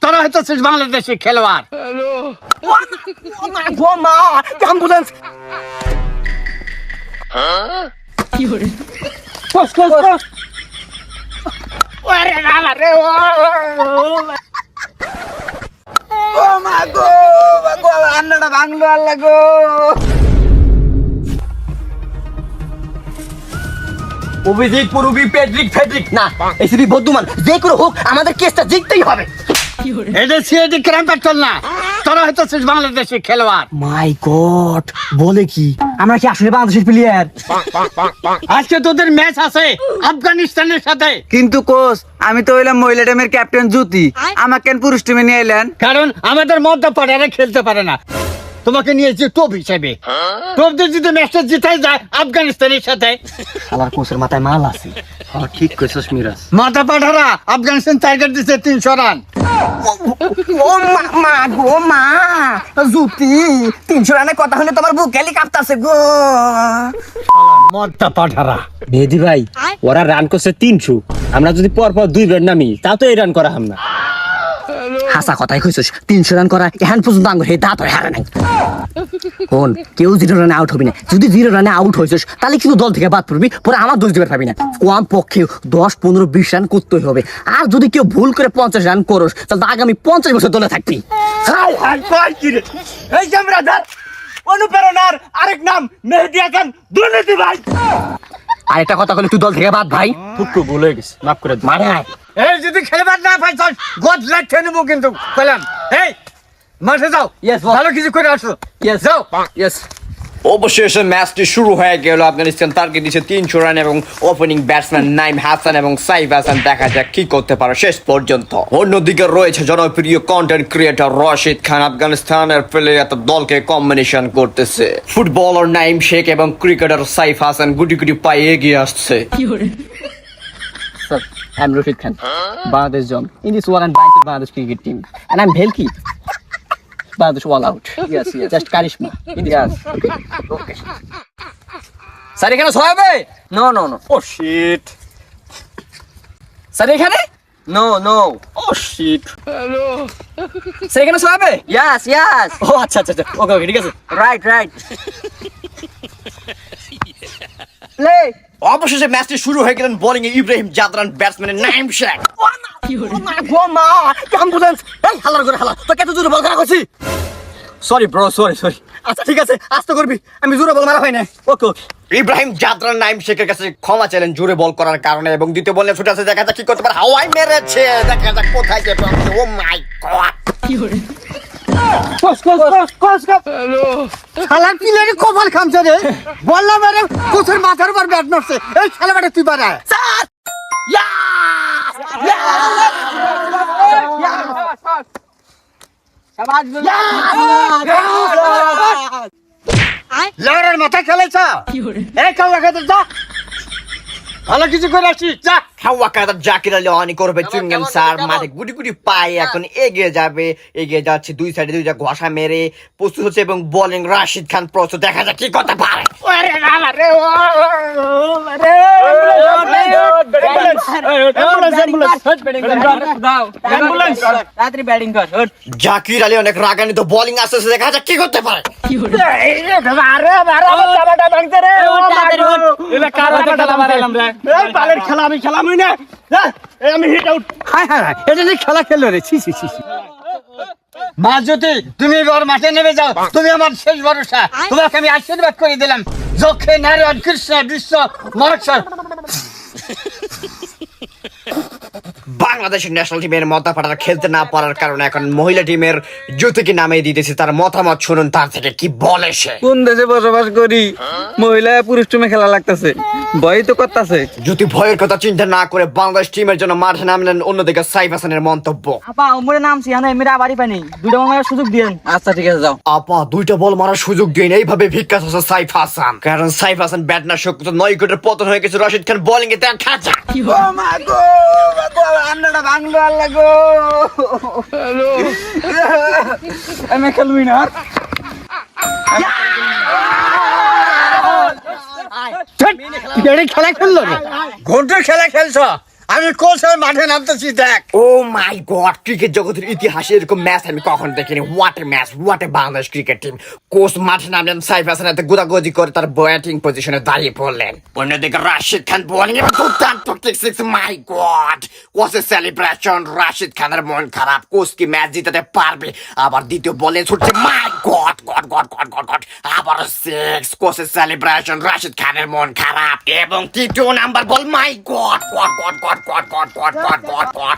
তোরা হইতেছিস বাংলাদেশি খেলোয়াড়। অ্যাম্বুলেন্স রান্নাটা ভাঙলো আল্লাহ গো। অভিজিৎ পুরুবি পেড্রিক ফেডরিক না এসবি বদ্ধমান যে করে হোক আমাদের কেসটা জিততেই হবে। এটা সিআইডি ক্রাইম পেট্রোল না, তোরা হইতেছিস বাংলাদেশি খেলোয়াড়। মাই গড বলে কি আমরা কি আসলে বাংলাদেশের প্লেয়ার? আজকে তোদের ম্যাচ আছে আফগানিস্তানের সাথে। কিন্তু কোচ আমি তো হইলাম মহিলা টিমের ক্যাপ্টেন জ্যোতি, আমাকে কেন পুরুষ টিমে নিয়ে এলেন? কারণ আমাদের মধ্যপাড়ারা খেলতে পারে না, তোমাকে নিয়েছি টোপ হিসেবে। টোপদের যদি ম্যাচটা জিতাই যায় আফগানিস্তানের সাথে। শালার কোচের মাথায় মাল আছে। হ্যাঁ ঠিক কইছস মিরাজ। মাথাপাড়ারা আফগানিস্তান টাইগার দিচ্ছে 300 রান। ও মা গো মা জ্যোতি 300 রানের কথা হলে তোমার বুক গেলি কাঁপতাছে গো। মাথাপাড়ারা মেহেদি ভাই ওরা রান করছে 300, আমরা যদি পর পর 2 ব্যাট নামি তাও তো এই রান করা হাম না। হাসা কথাই কইছস 300 রান করা এখন পর্যন্ত আঙ্গুর হে দাঁত হয়ে হারে নাই। কোন কেউ 0 রানে আউট হবে না, যদি 0 রানে আউট হইছস তাহলে কিন্তু দল থেকে বাদ পড়বি, পরে আমার দোষ দিতে পারবি না। কম পক্ষে 10, 15, 20 রান করতেই হবে। আর যদি কেউ ভুল করে 50 রান করস তাহলে আগামী 50 বছর দলে থাকবি। হাই হাই কই কি রে এই জামরাদার অনুপ্রেরণার আরেক নাম মেহেদি হাসান দুর্নীতি ভাই। আর একটা কথা বলে তুই দল থেকে বাদ ভাই। টুকটু ভুল হয়ে গেছে, মাফ করে দিন। মারে এই যদি খেলবার না পাইছস গদ লাইতে নেবো কিন্তু কইলাম। এই মাঠে যাও, Yes, boss. ভালো কিছু করে আসো। ইয়েস যাও। ইয়েস অবশেষে ম্যাচটি শুরু হয়ে গেল। আফগানিস্তান টার্গেট দিচ্ছে 300 রান এবং ওপেনিং ব্যাটসম্যান নাইম হাসান এবং সাইফ হাসান দেখা যাক কি করতে পারে শেষ পর্যন্ত। অন্যদিকে রয়েছে জনপ্রিয় কন্টেন্ট ক্রিয়েটর রশিদ খান, আফগানিস্তানের প্লেয়ার দলকে কম্বিনেশন করতেছে। ফুটবলার নাইম শেখ এবং ক্রিকেটার সাইফ হাসান গুটি গুটি পায়ে এগিয়ে আসছে। Sir, I'm Rashid Khan, Bangladesh John. In this war, I'm buying the Bangladesh cricket team, and I'm Bhelki. Bangladesh all out. Yes, yes. Just Karishma. In this yes. Okay. Sir, এখানে সবাই? No, no, no. ও sheet, Sir, এখানে? No, no. ও sheet. Sir, এখানে সবাই? Yes, yes. ও আচ্ছা আচ্ছা আচ্ছা। ওকে ওকে ঠিক আছে। Right, right. Play. অবশেষে ম্যাচটি শুরু হয়ে গেলেন বোলিং এ ইব্রাহিম জাদরান, ব্যাটসম্যান নাইম শেখ। অ্যাম্বুলেন্স এই হালার করে হালা তো কত জোরে বল করা কইছি। Sorry bro, sorry sorry. আচ্ছা ঠিক আছে আস্তে করবি, আমি জোরে বল মারা হয় না। ওকে ওকে। ইব্রাহিম জাদরান নাইম শেখের কাছে ক্ষমা চাইলেন জোরে বল করার কারণে এবং দ্বিতীয় বলে ছুটে আসে, দেখা যাক কি করতে পারে। হাওয়াই মেরেছে, দেখা যাক কোথায় যে পৌঁছে। ও মাই গড, শালা কি লাগে কপাল খামছে রে। বললাম আরে কোচের মাথার উপর ব্যাট মারছে। এই শালা ব্যাটে তুই পারা। লড়ার মাথা খেলেছ। এই কাউয়া খেতে যা, ভালো কিছু করে আসিস যা। হাওয়া কাদার জাকির আলী অনি করবে চুঙ্গেম স্যার, মাঠে গুটি গুটি পায়ে এখন এগিয়ে যাবে। এগিয়ে যাচ্ছে, দুই সাইডে দুইটা ঘষা মেরে প্রস্তুত হচ্ছে এবং বোলিং রাশিদ খান প্রস্তুত, দেখা যাক কি করতে পারে। জাকির আলী অনেক রাগান্বিত, বোলিং আসছে, দেখা যাক কি করতে পারে। খেলা আমি খেলামই না, আমি হিট আউট। হায় হায় হায়, এটা যে খেলা খেললো রে, ছি ছি ছি ছি। মা জ্যোতি তুমি এবার মাঠে নেমে যাও, তুমি আমার শেষ ভরসা। তোমাকে আমি আশীর্বাদ করে দিলাম। যক্ষে নারায়ণ কৃষ্ণ বিশ্ব মহোৎসব। বাংলাদেশের ন্যাশনাল টিমের মতাপাড়া খেলতে না পারার কারণে এখন মহিলা টিমের জ্যোতিকে নামিয়ে দিতেছে। তার মতামত শুনুন, তার থেকে কি বলে সে। কোন দেশে বসবাস করি, মহিলা পুরুষ টিমে খেলা লাগতেছে, ভয় তো করতেছে। জ্যোতি ভয়ের কথা চিন্তা না করে বাংলাদেশ টিমের জন্য মাঠে নামলেন। অন্যদিকে সাইফ হাসানের মন্তব্য, আপা ওমরে নামছি আমি এমনি আবারই পানি দুটো মারার সুযোগ দিয়েন। আচ্ছা ঠিক আছে যাও। আপা দুইটা বল মারার সুযোগ দিন, এইভাবে ভিক্ষা হচ্ছে সাইফ হাসান। কারণ সাইফ হাসান ব্যাট না শক্ত, 9 উইকেটের পতন হয়ে গেছে। রশিদ খান বোলিং এ তার খাঁচা। রান্নাটা ভাঙলো আল্লাহ গো। আমি খেলবি না। খেলা খেললো রে, ঘন্টার খেলা খেলছ। আমি কোচের মাঠে নামতেছি দেখ। ও মাই গড, ক্রিকেট জগতের ইতিহাসে এরকম ম্যাচ আমি কখনো দেখিনি। What a match, what a Bangladesh cricket team. Coach মাঠে নামলেন, সাইফ হাসান এতে গোদাগোদি করে তার ব্যাটিং পজিশনে দাঁড়িয়ে পড়লেন। অন্যদিকে রাশিদ খান বোলিং এবং দুর্দান্ত কিক সিক্স। মাই গড, কোচের সেলিব্রেশন। রাশিদ খানের মন খারাপ, কোচ কি ম্যাচ জিতাতে পারবে? আবার দ্বিতীয় বলে ছুটছে, my god god god god god god, আবার সিক্স। কোচের সেলিব্রেশন, রাশিদ খানের মন খারাপ। এবং তৃতীয় নাম্বার বল, my god god god god god god god god god god.